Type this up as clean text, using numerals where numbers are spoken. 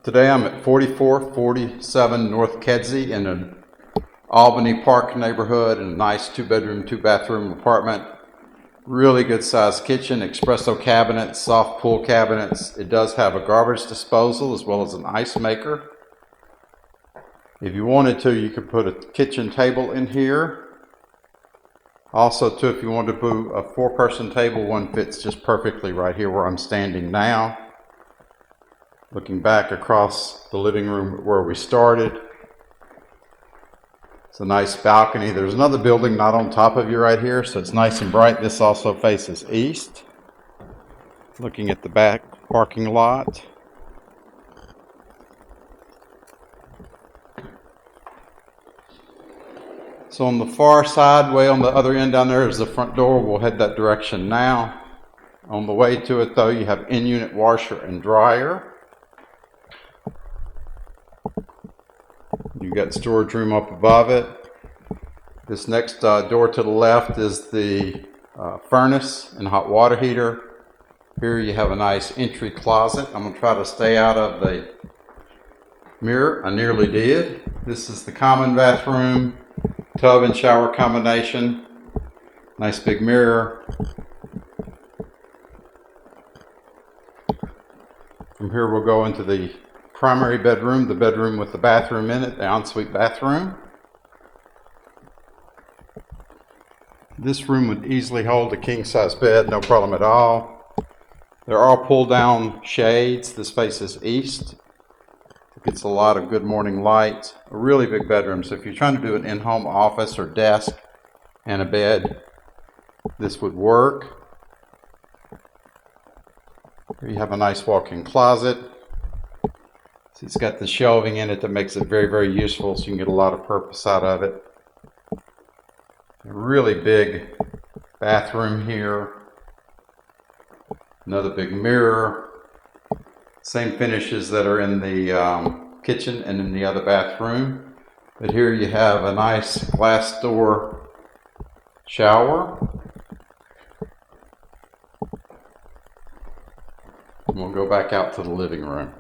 Today I'm at 4447 North Kedzie in an Albany Park neighborhood in a nice 2-bedroom, 2-bathroom apartment. Really good sized kitchen, espresso cabinets, soft pull cabinets. It does have a garbage disposal as well as an ice maker. If you wanted to, you could put a kitchen table in here. Also too, if you wanted to put a 4-person table, one fits just perfectly right here where I'm standing now. Looking back across the living room where we started. It's a nice balcony. There's another building not on top of you right here, so it's nice and bright. This also faces east. Looking at the back parking lot. So on the far side, way on the other end down there is the front door. We'll head that direction now. On the way to it though, you have in-unit washer and dryer. You've got storage room up above it. This next door to the left is the furnace and hot water heater. Here you have a nice entry closet. I'm going to try to stay out of the mirror. I nearly did. This is the common bathroom, tub and shower combination. Nice big mirror. From here we'll go into the primary bedroom, the bedroom with the bathroom in it, the ensuite bathroom. This room would easily hold a king-size bed, no problem at all. There are pull-down shades. This faces east. It gets a lot of good morning light. A really big bedroom, so if you're trying to do an in-home office or desk and a bed, this would work. Here you have a nice walk-in closet. So it's got the shelving in it that makes it very, very useful, so you can get a lot of purpose out of it. A really big bathroom here. Another big mirror. Same finishes that are in the kitchen and in the other bathroom. But here you have a nice glass door shower. And we'll go back out to the living room.